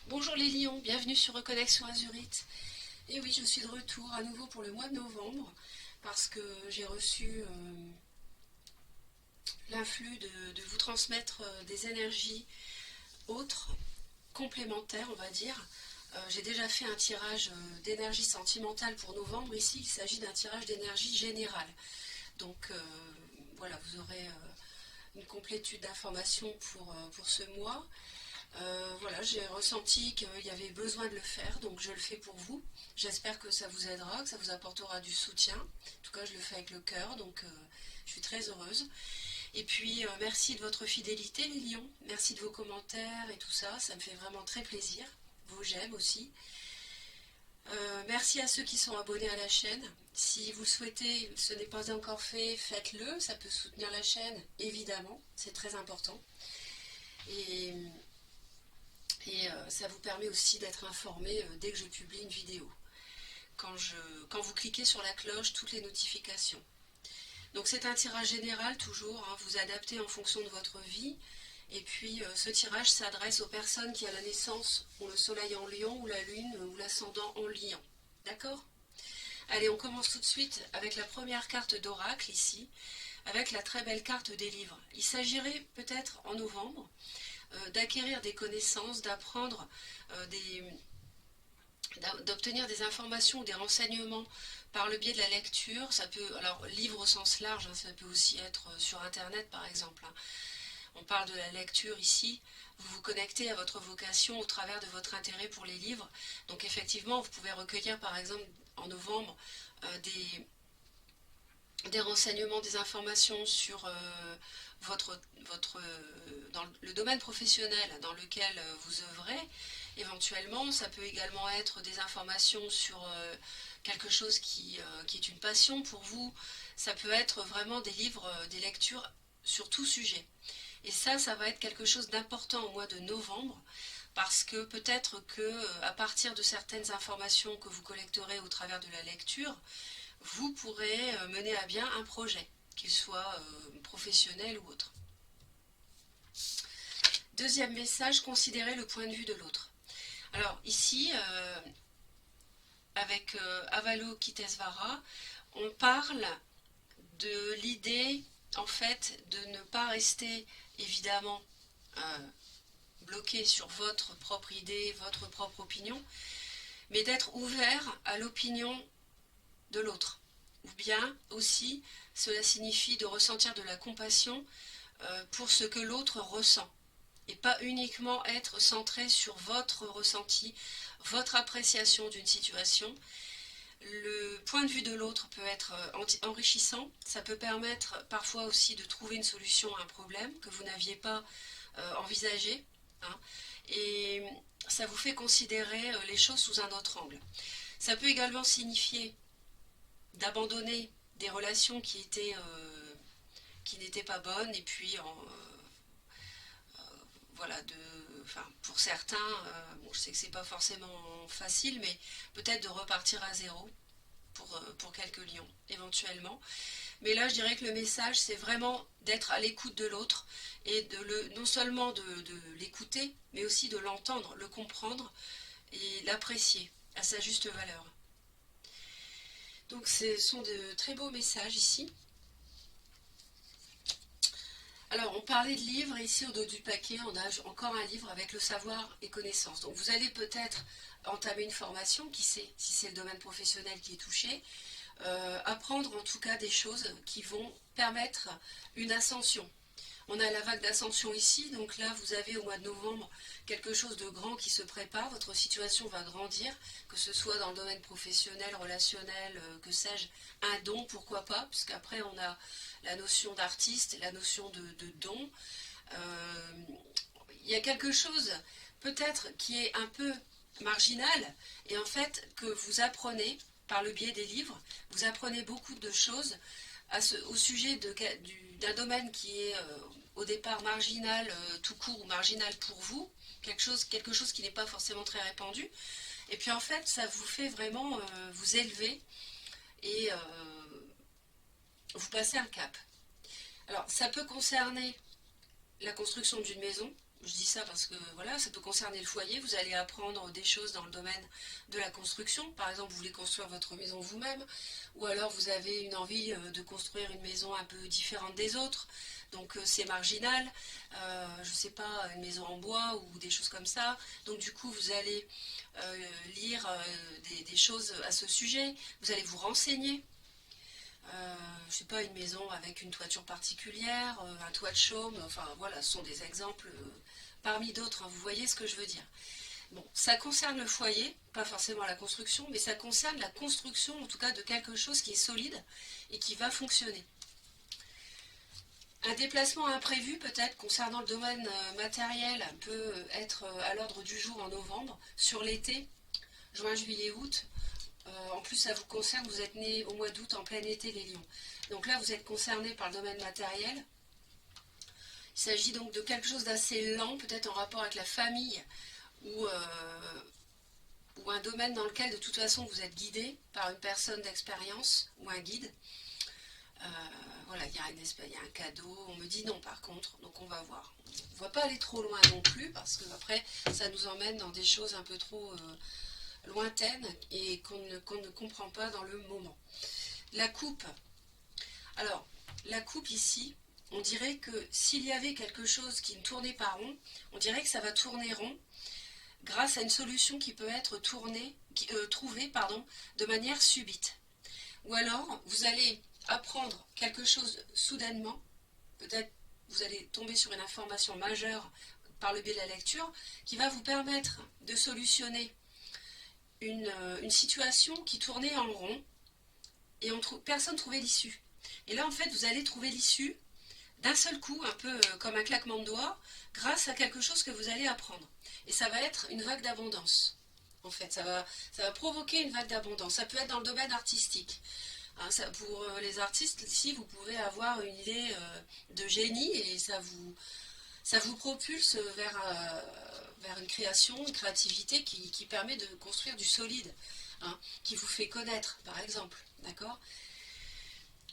Bonjour les lions, bienvenue sur Reconnexion Azurite. Et oui, je suis de retour à nouveau pour le mois de novembre parce que j'ai reçu l'influx de vous transmettre des énergies autres, complémentaires on va dire. J'ai déjà fait un tirage d'énergie sentimentale pour novembre. Ici, il s'agit d'un tirage d'énergie générale. Donc voilà, vous aurez une complétude d'informations pour ce mois. Voilà, j'ai ressenti qu'il y avait besoin de le faire, donc je le fais pour vous. J'espère que ça vous aidera, que ça vous apportera du soutien. En tout cas, je le fais avec le cœur, donc je suis très heureuse. Et puis, merci de votre fidélité, les lions. Merci de vos commentaires et tout ça. Ça me fait vraiment très plaisir. Vos j'aime aussi. Merci à ceux qui sont abonnés à la chaîne. Si vous souhaitez, ce n'est pas encore fait, faites-le. Ça peut soutenir la chaîne, évidemment. C'est très important. Et ça vous permet aussi d'être informé dès que je publie une vidéo. Quand vous cliquez sur la cloche, toutes les notifications. Donc c'est un tirage général toujours, hein, vous adaptez en fonction de votre vie. Et puis ce tirage s'adresse aux personnes qui à la naissance ont le soleil en lion ou la lune ou l'ascendant en lion. D'accord? Allez, on commence tout de suite avec la première carte d'oracle ici, avec la très belle carte des livres. Il s'agirait peut-être en novembre d'acquérir des connaissances, d'apprendre d'obtenir des informations ou des renseignements par le biais de la lecture. Ça peut, alors livre au sens large, hein, ça peut aussi être sur internet par exemple, hein. On parle de la lecture ici, vous vous connectez à votre vocation au travers de votre intérêt pour les livres. Donc effectivement, vous pouvez recueillir par exemple en novembre des renseignements, des informations sur dans le domaine professionnel dans lequel vous œuvrez. Éventuellement, ça peut également être des informations sur quelque chose qui est une passion pour vous. Ça peut être vraiment des livres, des lectures sur tout sujet. Et ça va être quelque chose d'important au mois de novembre, parce que peut-être que à partir de certaines informations que vous collecterez au travers de la lecture, vous pourrez mener à bien un projet, qu'il soit professionnel ou autre. Deuxième message, considérez le point de vue de l'autre. Alors ici, avec Avalokitesvara, on parle de l'idée en fait de ne pas rester évidemment bloqué sur votre propre idée, votre propre opinion, mais d'être ouvert à l'opinion de l'autre. Ou bien aussi, cela signifie de ressentir de la compassion pour ce que l'autre ressent. Et pas uniquement être centré sur votre ressenti, votre appréciation d'une situation. Le point de vue de l'autre peut être enrichissant, ça peut permettre parfois aussi de trouver une solution à un problème que vous n'aviez pas envisagé, hein, et ça vous fait considérer les choses sous un autre angle. Ça peut également signifier d'abandonner des relations qui n'étaient pas bonnes et puis voilà enfin, pour certains bon, je sais que c'est pas forcément facile, mais peut-être de repartir à zéro pour quelques lions éventuellement. Mais là je dirais que le message c'est vraiment d'être à l'écoute de l'autre et non seulement de l'écouter mais aussi de l'entendre, le comprendre et l'apprécier à sa juste valeur. Donc ce sont de très beaux messages ici. Alors, on parlait de livres, et ici au dos du paquet, on a encore un livre avec le savoir et connaissance. Donc, vous allez peut-être entamer une formation, qui sait si c'est le domaine professionnel qui est touché, apprendre en tout cas des choses qui vont permettre une ascension. On a la vague d'ascension ici, donc là vous avez au mois de novembre quelque chose de grand qui se prépare, votre situation va grandir, que ce soit dans le domaine professionnel, relationnel, que sais-je, un don, pourquoi pas, puisqu'après on a la notion d'artiste, la notion de don. Euh, Il y a quelque chose peut-être qui est un peu marginal, et en fait que vous apprenez par le biais des livres, vous apprenez beaucoup de choses au sujet d'un domaine qui est au départ marginal tout court ou marginal pour vous, quelque chose qui n'est pas forcément très répandu, et puis en fait ça vous fait vraiment vous élever et vous passer un cap. Alors ça peut concerner la construction d'une maison, je dis ça parce que voilà, ça peut concerner le foyer. Vous allez apprendre des choses dans le domaine de la construction. Par exemple, vous voulez construire votre maison vous-même, ou alors vous avez une envie de construire une maison un peu différente des autres. Donc c'est marginal, je ne sais pas, une maison en bois ou des choses comme ça. Donc du coup, vous allez lire des choses à ce sujet, vous allez vous renseigner. Je sais pas, une maison avec une toiture particulière, un toit de chaume, enfin voilà, ce sont des exemples parmi d'autres, hein, vous voyez ce que je veux dire. Bon, ça concerne le foyer, pas forcément la construction, mais ça concerne la construction en tout cas de quelque chose qui est solide et qui va fonctionner. Un déplacement imprévu peut-être concernant le domaine matériel peut être à l'ordre du jour en novembre, sur l'été, juin, juillet, août. En plus, ça vous concerne, vous êtes né au mois d'août, en plein été, les lions. Donc là, vous êtes concerné par le domaine matériel. Il s'agit donc de quelque chose d'assez lent, peut-être en rapport avec la famille, ou un domaine dans lequel, de toute façon, vous êtes guidé par une personne d'expérience, ou un guide. Voilà, il y a un cadeau, on me dit non par contre, donc on va voir. On ne va pas aller trop loin non plus, parce que après, ça nous emmène dans des choses un peu trop lointaines et qu'on ne comprend pas dans le moment. La coupe. Alors, la coupe ici, on dirait que s'il y avait quelque chose qui ne tournait pas rond, on dirait que ça va tourner rond grâce à une solution qui peut être trouvée de manière subite. Ou alors, vous allez apprendre quelque chose soudainement, peut-être vous allez tomber sur une information majeure par le biais de la lecture, qui va vous permettre de solutionner une situation qui tournait en rond et personne ne trouvait l'issue. Et là, en fait, vous allez trouver l'issue d'un seul coup, un peu comme un claquement de doigts, grâce à quelque chose que vous allez apprendre. Et ça va être une vague d'abondance. En fait, ça va provoquer une vague d'abondance. Ça peut être dans le domaine artistique. Hein, pour les artistes, ici, vous pouvez avoir une idée de génie et ça vous propulse vers une création, une créativité qui permet de construire du solide, hein, qui vous fait connaître, par exemple. D'accord ?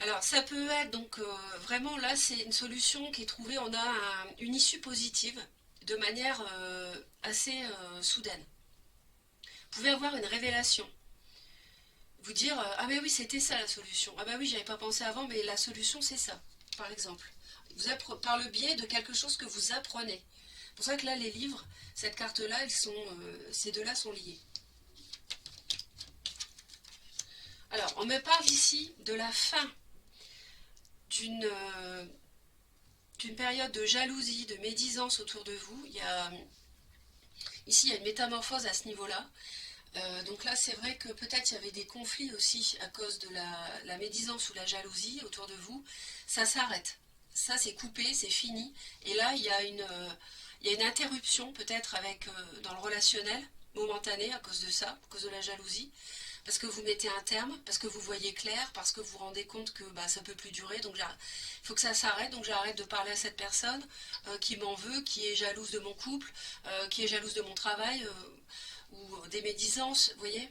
Alors, ça peut être, donc, vraiment, là, c'est une solution qui est trouvée, on a une issue positive, de manière assez soudaine. Vous pouvez avoir une révélation. Vous dire, ah mais oui, c'était ça la solution. Ah bah oui, j'avais pas pensé avant, mais la solution, c'est ça, par exemple. Par le biais de quelque chose que vous apprenez. C'est pour ça que là, les livres, cette carte-là, ces deux-là sont liés. Alors, on me parle ici de la fin d'une période de jalousie, de médisance autour de vous. Ici, il y a une métamorphose à ce niveau-là. Donc là, c'est vrai que peut-être il y avait des conflits aussi à cause de la médisance ou la jalousie autour de vous. Ça s'arrête. Ça, c'est coupé, c'est fini. Et là, il y a une interruption peut-être dans le relationnel, momentanée à cause de ça, à cause de la jalousie. Parce que vous mettez un terme, parce que vous voyez clair, parce que vous vous rendez compte que ça ne peut plus durer. Donc il faut que ça s'arrête. Donc j'arrête de parler à cette personne qui m'en veut, qui est jalouse de mon couple, qui est jalouse de mon travail, ou des médisances, vous voyez.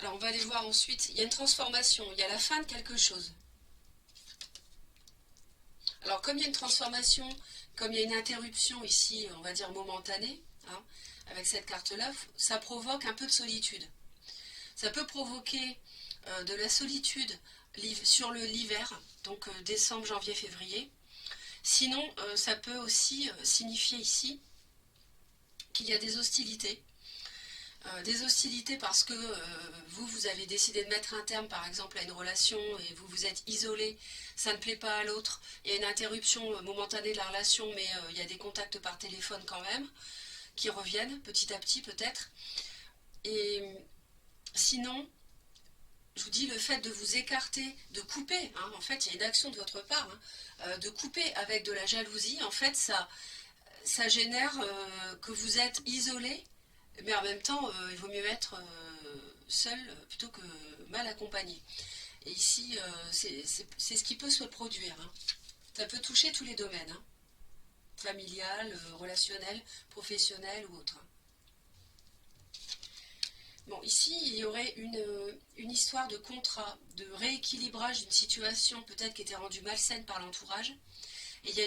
Alors on va aller voir ensuite. Il y a une transformation, il y a la fin de quelque chose. Alors comme il y a une transformation, comme il y a une interruption ici, on va dire momentanée, hein, avec cette carte-là, ça provoque un peu de solitude. Ça peut provoquer de la solitude sur l'hiver, donc décembre, janvier, février. Sinon, ça peut aussi signifier ici qu'il y a des hostilités. Des hostilités parce que vous avez décidé de mettre un terme par exemple à une relation et vous vous êtes isolé, ça ne plaît pas à l'autre, il y a une interruption momentanée de la relation mais il y a des contacts par téléphone quand même qui reviennent petit à petit peut-être. Et sinon, je vous dis, le fait de vous écarter, de couper, hein, en fait il y a une action de votre part, hein, de couper avec de la jalousie, en fait ça génère que vous êtes isolé. Mais en même temps, il vaut mieux être seul plutôt que mal accompagné. Et ici, c'est ce qui peut se produire. Hein. Ça peut toucher tous les domaines. Hein. Familial, relationnel, professionnel ou autre. Hein. Bon, ici, il y aurait une histoire de contrat, de rééquilibrage d'une situation peut-être qui était rendue malsaine par l'entourage. Et il y a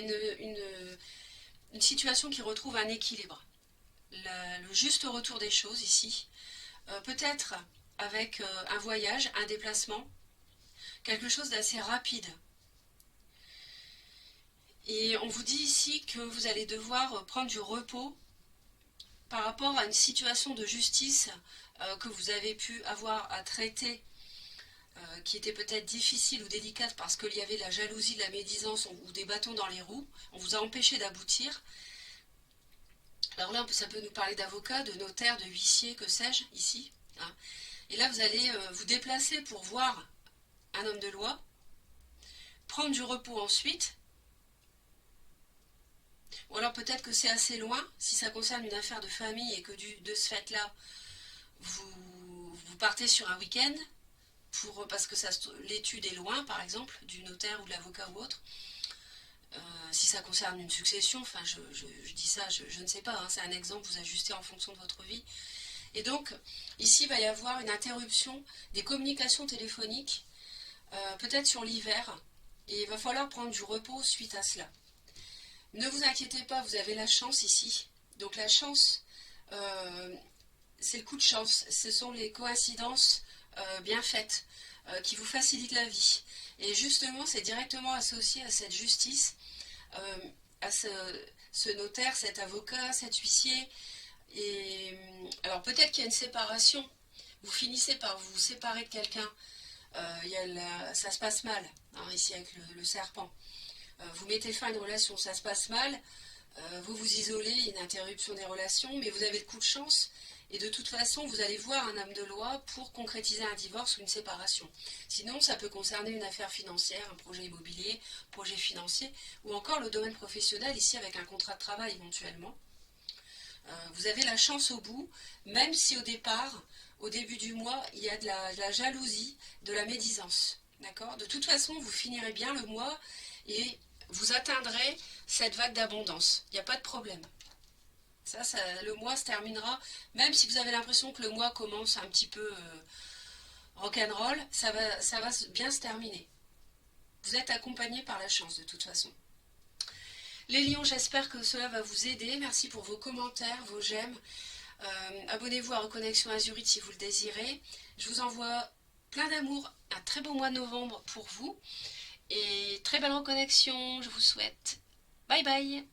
une situation qui retrouve un équilibre. Le juste retour des choses ici. Peut-être avec un voyage, un déplacement, quelque chose d'assez rapide. Et on vous dit ici que vous allez devoir prendre du repos par rapport à une situation de justice que vous avez pu avoir à traiter, qui était peut-être difficile ou délicate parce qu'il y avait de la jalousie, de la médisance ou des bâtons dans les roues. On vous a empêché d'aboutir. Alors là, ça peut nous parler d'avocat, de notaire, de huissier, que sais-je, ici. Hein. Et là, vous allez vous déplacer pour voir un homme de loi, prendre du repos ensuite. Ou alors peut-être que c'est assez loin, si ça concerne une affaire de famille et que de ce fait-là, vous partez sur un week-end, parce que l'étude est loin, par exemple, du notaire ou de l'avocat ou autre. Si ça concerne une succession, enfin je dis ça, je ne sais pas, hein, c'est un exemple, vous ajustez en fonction de votre vie. Et donc, ici, il va y avoir une interruption des communications téléphoniques, peut-être sur l'hiver, et il va falloir prendre du repos suite à cela. Ne vous inquiétez pas, vous avez la chance ici. Donc la chance, c'est le coup de chance, ce sont les coïncidences bien faites qui vous facilitent la vie. Et justement, c'est directement associé à cette justice, à ce notaire, cet avocat, cet huissier. Et alors peut-être qu'il y a une séparation, vous finissez par vous séparer de quelqu'un, ça se passe mal, hein, ici avec le serpent. Vous mettez fin à une relation, ça se passe mal, vous vous isolez, une interruption des relations, mais vous avez le coup de chance, et de toute façon, vous allez voir un homme de loi pour concrétiser un divorce ou une séparation. Sinon, ça peut concerner une affaire financière, un projet immobilier, projet financier, ou encore le domaine professionnel, ici avec un contrat de travail éventuellement. Vous avez la chance au bout, même si au départ, au début du mois, il y a de la jalousie, de la médisance. D'accord ? De toute façon, vous finirez bien le mois et vous atteindrez cette vague d'abondance. Il n'y a pas de problème. Le mois se terminera, même si vous avez l'impression que le mois commence un petit peu rock'n'roll, ça va bien se terminer. Vous êtes accompagné par la chance de toute façon. Les lions, j'espère que cela va vous aider. Merci pour vos commentaires, vos j'aime. Abonnez-vous à Reconnexion Azurite si vous le désirez. Je vous envoie plein d'amour, un très beau mois de novembre pour vous. Et très belle reconnexion, je vous souhaite. Bye bye.